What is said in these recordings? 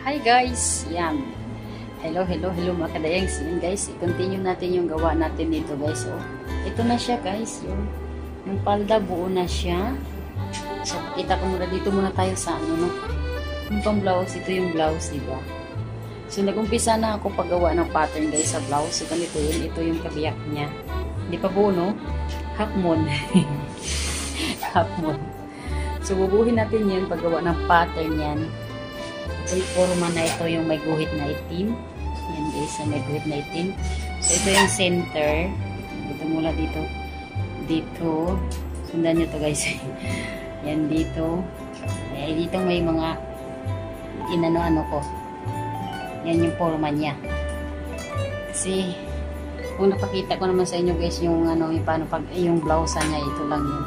Hi guys! Yan. Hello mga kadayangs. Yan guys, i-continue natin yung gawa natin dito guys. So, ito na siya guys. Yung palda buo na siya. So, kita ko muna dito muna tayo sa ano, no? Yung pang blouse, ito yung blouse, diba? So, nag-umpisa na ako paggawa ng pattern guys sa blouse. So, ganito yun. Ito yung kabiyak niya. Hindi pa buo, no? Half moon. Half moon. So, bubuhin natin yan paggawa ng pattern yan. Ito yung forma na ito yung may guhit na itim. Yan guys, may guhit na itim. So, ito yung center. Dito mula dito. Dito. Sundan nyo to guys. Yan dito. Eh, dito may mga inano-ano ko. Yan yung forma niya. Kasi, kung napakita ko naman sa inyo guys, yung ano, yung, paano pag, yung blouse niya, ito lang yun.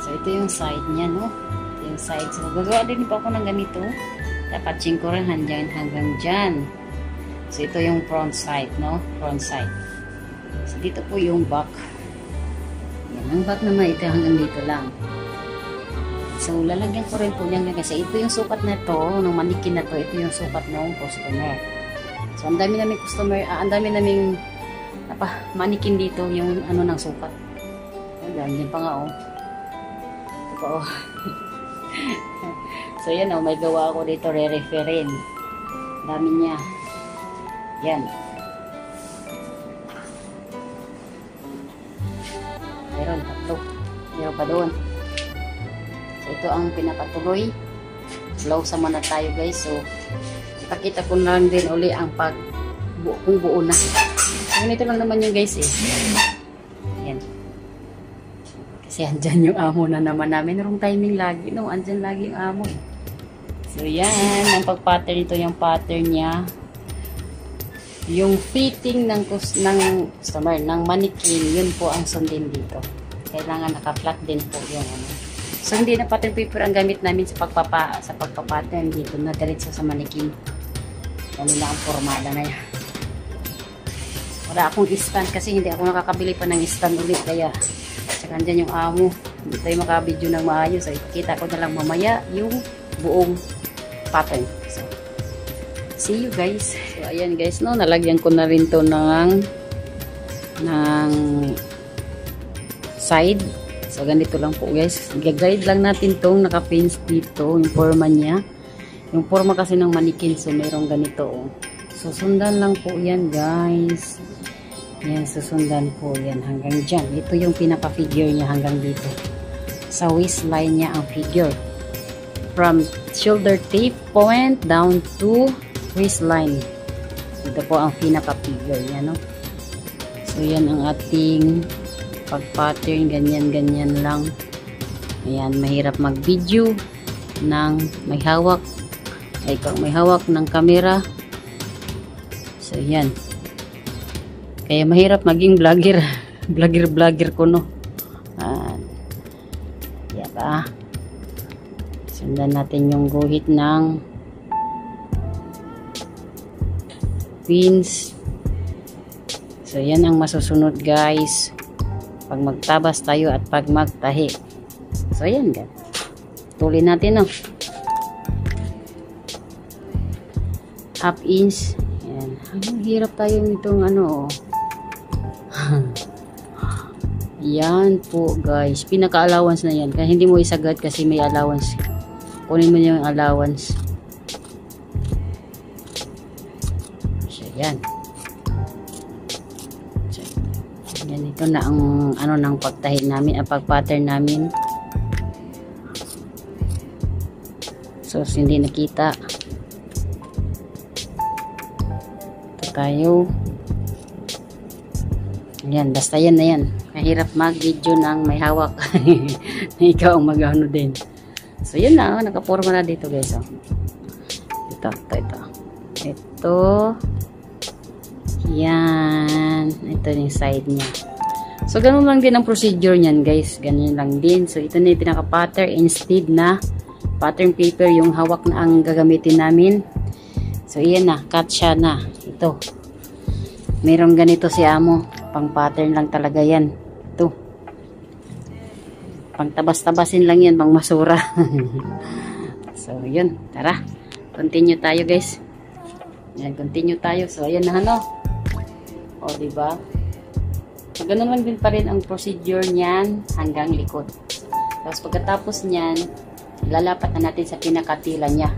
So, ito yung side niya, no? Ito yung side. So, gagawa din pa ako ng ganito. Patching ko rin hanggang dyan. So, ito yung front side, no? Front side. So, dito po yung back. Yan, ang back naman ito hanggang dito lang. So, lalagyan ko rin po yan kasi ito yung sukat na to, ng manikin na to, ito yung sukat ng customer. So, ang dami naming customer, ang dami naming manikin dito, yung ano ng sukat. Yan pa nga, oh. Ito pa, oh. So, yan o, may gawa ako dito, re-referin. Dami niya. Yan. Meron, tatlo. Meron pa doon. So, ito ang pinapatuloy. Blouse naman na tayo, guys. So, ipakita ko na lang din uli ang kung buo na. So, ganito lang naman yung guys, eh. Yan. Kasi andyan yung amo na naman namin. Wrong timing lagi, no? Andyan lagi yung amo, eh. So, yan. Ang pag-pattern ito, yung pattern niya. Yung fitting ng customer, ng mannequin, yun po ang sundin dito. Kailangan naka-flat din po yung ano. So, hindi na pattern paper ang gamit namin sa pagpapattern dito na diretso sa mannequin. Ano na ang formada na yan. Wala akong stand kasi hindi ako nakakabili pa ng stand ulit. Kaya, saka andyan yung amo. Hindi tayo makabidyo ng maayos. So, kita ko na lang mamaya yung buong pattern. So, see you guys. So, ayan guys, no, nalagyan ko na rin to ng side. So, ganito lang po guys. Gag-guide lang natin tong naka-pins dito, yung forma niya. Yung forma kasi ng manikin, so mayroong ganito, oh. Susundan lang po yan guys. Yan, susundan po yan hanggang dyan. Ito yung pinaka-figure niya hanggang dito. Sa waistline niya ang figure. From shoulder tape point down to waistline. Ito po ang pinaka-figure niya, no? So, yan ang ating pag-pattern. Ganyan lang. Ayan, mahirap mag-video ng may hawak. Ay, may hawak ng camera. So, yan. Kaya mahirap maging vlogger. Vlogger ko, no? Yan ba? Sundan natin yung guhit ng pins. So, yan ang masusunod guys pag magtabas tayo at pag magtahi. So, yan guys. Tuloy natin, no? Half inch. Yan. Ang hirap tayo nitong ano, oh. Yan po guys. Pinaka-allowance na yan. Kaya hindi mo isagad kasi may allowance. Kunin mo yung allowance. So, yan. So, yan, ito na ang ano ng pagtahi namin, ang pag-pattern namin. So, hindi nakita. Ito tayo. Yan, basta yan na yan. Mahirap mag-video ng may hawak. Ikaw ang mag-ano din. So, yun na. Nakaporma na dito, guys. Oh. Ito. Yan. Ito yung side niya. So, ganun lang din ang procedure niyan, guys. Ganun lang din. So, ito na yung pinaka-pattern. Instead na pattern paper yung hawak na ang gagamitin namin. So, yan na. Cut siya na. Ito. Mayroong ganito si amo. Pang-pattern lang talaga yan. Ito. Pang tabas-tabasin lang yan, pang masura. So, yun. Tara. Continue tayo, guys. Yan, continue tayo. So, ayan na, ano. O, diba? So, ganun lang din pa rin ang procedure niyan hanggang likod. Tapos, pagkatapos niyan, lalapat na natin sa pinakatila niya.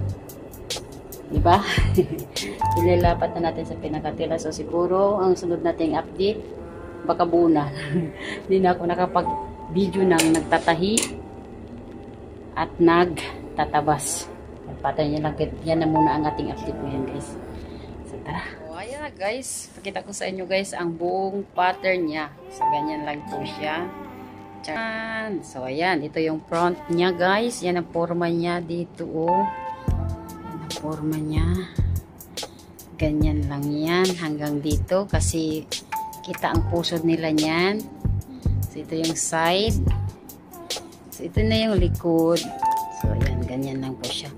Diba? Ilalapat na natin sa pinakatila. So, siguro, ang sunod nating update, baka buo na. Hindi na ako nakapag-video ng nagtatahi at nagtatabas. Pattern yan lang. Yan na muna ang ating update ngayon, guys. So, tara. So, ayan na, guys. Pakita ko sa inyo, guys, ang buong pattern niya. So, ganyan lang po siya. Tcharan! So, ayan. Ito yung front niya, guys. Yan ang forma niya dito, oh. Yan ang forma niya. Ganyan lang yan. Hanggang dito. Kasi, kita ang pusod nila niyan. So, ito yung side. So, ito na yung likod. So, ayan. Ganyan lang po siya.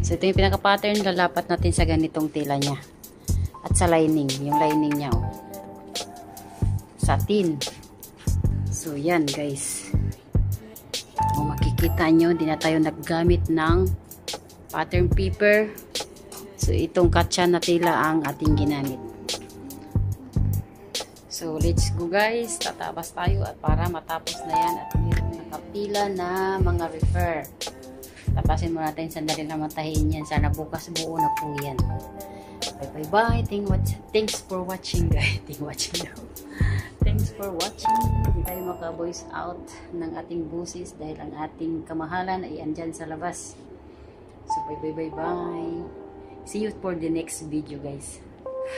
So, ito yung pinaka-pattern. Lalapat natin sa ganitong tela niya. At sa lining. Yung lining niya, oh. Satin. So, yan, guys. Kung makikita nyo, di na tayo naggamit ng pattern paper. So, itong katsa na tela ang ating ginamit. So, let's go, guys. Tatabas tayo at para matapos na yan at mayroong nakapila na mga refer. Tapasin mo natin sandali na matahin yan. Sana bukas buo na po yan. Bye. Thanks for watching, guys. Thanks for watching. Hindi tayo maka-voice out ng ating busis dahil ang ating kamahalan ay andyan sa labas. So, bye. See you for the next video, guys.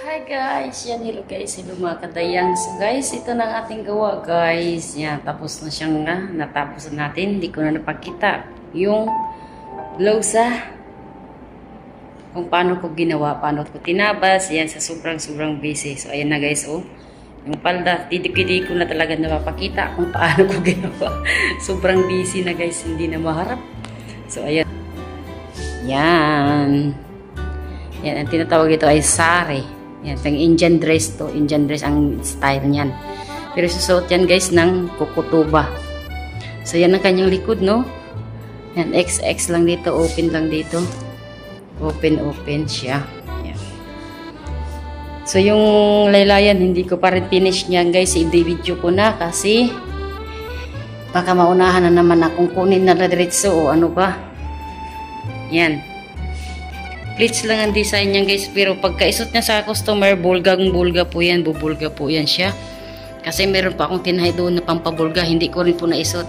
Hi, guys. Yan, hello, guys. Hello, mga kadayang. So, guys, ito na ang ating gawa, guys. Yan, tapos na siyang natapos na natin. Hindi ko na napakita yung blouse kung paano ko ginawa, paano ko tinabas. Yan, sa sobrang busy. So, ayan na, guys, oh. Yung palda, hindi ko na talaga napapakita kung paano ko ginawa. Sobrang busy na, guys. Hindi na maharap. So, ayan. Yan. Yan, ang tinatawag ito ay sari. Yan, ang Indian dress to. Indian dress ang style niyan. Pero susuot yan, guys, ng kukutuba. So, yan ang kanyang likod, no? Yan, XX lang dito. Open lang dito. Open siya. Yan. So, yung laylayan, hindi ko pa rin finish niyan, guys. I-video ko na kasi baka maunahan na naman akong kunin na diretso o ano pa. Yan. Pleats lang ang design niyan, guys. Pero pagkaisot niya sa customer, bulga po yan. Bubulga po yan siya. Kasi meron pa akong tinahay doon na pampabulga. Hindi ko rin po naisot.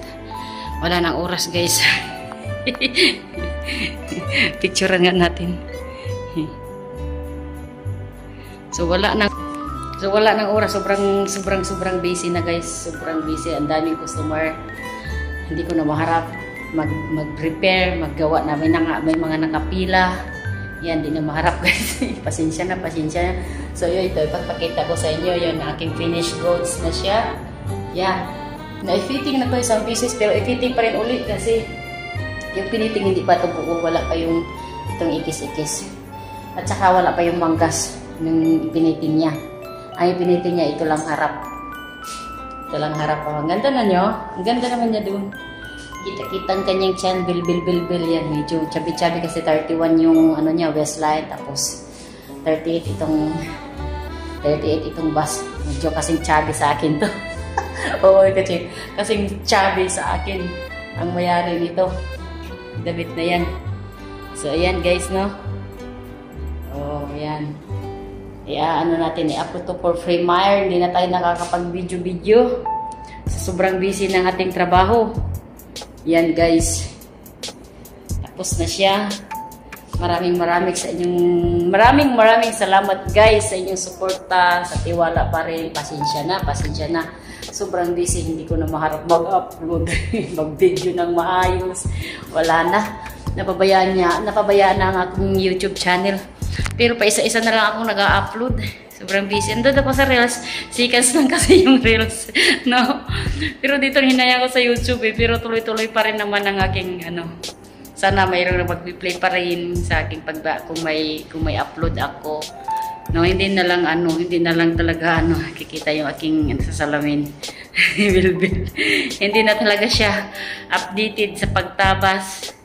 Wala nang oras, guys. Picturean nga natin. So wala nang oras. Sobrang busy na, guys. Sobrang busy. Ang daming customer. Hindi ko na maharap mag-prepare, maggawa na. May mga nakapila. Yan, di na maharap, guys. Pasensya na. So, yun, ito, ipagpakita ko sa inyo, yun, aking finished goods na siya. Yan. Na-fitting na to isang pieces, pero i-fitting pa rin ulit kasi yung piniting hindi pa ito buo, wala pa yung itong ikis-ikis. At saka wala pa yung manggas ng piniting niya. Ang piniting niya, ito lang harap. Ito lang harap. Oh, ang ganda na nyo. Ang ganda naman niya dun. Kita-kita ang kanyang chan, bil yan. Medyo chubby-chubby kasi 31 yung ano niya, waistline. Tapos 38 itong bust. Medyo kasing chubby sa akin to. Oo, kasing chubby sa akin ang mayari nito. Damit na yan. So, ayan, guys, no? Oh, ayan. Ano natin, i-upload to for free mile. Hindi na tayo nakakapag-video. Sobrang busy ng ating trabaho. Yan, guys. Tapos na siya. Maraming salamat, guys, sa inyong suporta, sa tiwala pa rin. Pasensya na. Sobrang busy, hindi ko na maharap mag-upload, mag-video ng maayos. Wala na. Napabayaan na ang akong YouTube channel. Pero pa isa-isa na lang akong nag-upload. Sobrang busy. Andun ako sa Reels. Seconds lang kasi yung Reels. No? Pero dito hinaya ko sa YouTube eh. Pero tuloy-tuloy pa rin naman ang aking sana mayroong mag-play pa rin sa aking kung may upload ako. No, hindi na lang talaga kikita yung aking sa salamin. Bilbil. Hindi na talaga siya updated sa pagtabas.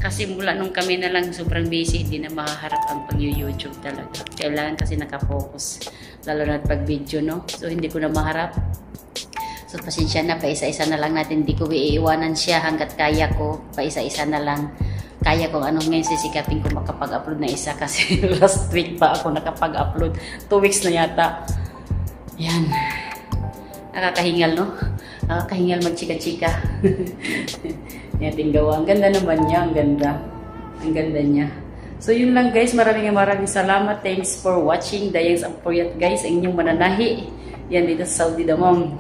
Kasi mula nung kami na lang sobrang busy, hindi na makaharap ang pag-YouTube talaga. Kailangan kasi nakafocus. Lalo na pag video, no? So, hindi ko na maharap. So, pasensya na, paisa-isa na lang natin. Hindi ko iiwanan siya hanggat kaya ko. Paisa-isa na lang. Kaya kung anong ngayon sisikapin ko makapag-upload na isa kasi last week pa ako nakapag-upload. 2 weeks na yata. Yan. Nakakahingal, no? Nakakahingal magchika-chika. Yating gawa. Ang ganda naman niya. Ang ganda. Ang ganda niya. So, yun lang guys. Maraming salamat. Thanks for watching. Dayang Sampuyat guys. Ang inyong mananahi. Yan dito sa Saudi Damam.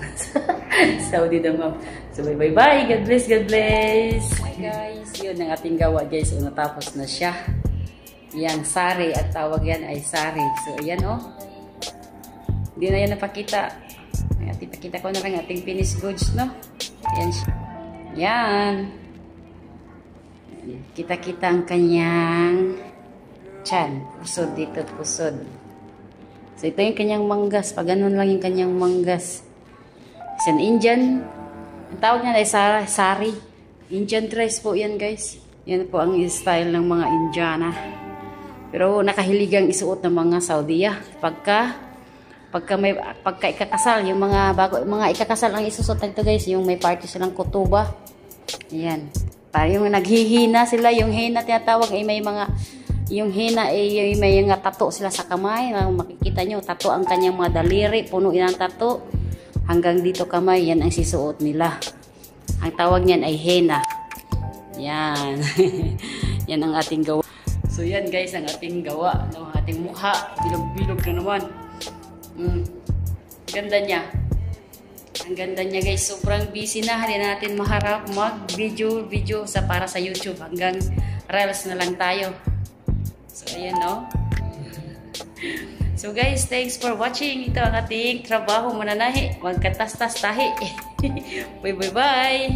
Saudi Damam. So, bye-bye. God bless. God bless. Hi guys. Yun ang ating gawa guys. So, natapos na siya. Yan. Sari. At tawag yan ay sari. So, ayan oh. Hindi na yan napakita. Ipakita ko na lang ating finished goods, no? Yan siya. Yan. Kita-kita ang kanyang tiyan. Pusod dito, pusod. So, ito yung kanyang manggas. Pag ganun lang yung kanyang manggas. It's an Indian. Ang tawag niya ay sari. Indian dress po yan, guys. Yan po ang style ng mga Indiana. Pero nakahiligang isuot ng mga Saudiya. Pagka ikakasal, yung mga ikakasal ang isusot nito guys, yung may party silang kutuba. Ayan. Para yung naghihina sila, yung hina tinatawag ay may mga, yung hina ay may mga tato sila sa kamay. Makikita nyo, tato ang kanyang mga daliri, puno yan ang tato. Hanggang dito kamay, yan ang sisuot nila. Ang tawag niyan ay hena. Yan. Yan ang ating gawa. So yan guys, ang ating gawa. No? Ating mukha, bilog-bilog na naman. Ganda niya. Ang ganda niya guys. Sobrang busy na. Hindi natin maharap mag-video para sa YouTube. Hanggang reels na lang tayo. So ayan no. So guys, thanks for watching. Ito ang ating trabaho mananahi. Magkatastas tahi. Bye bye bye.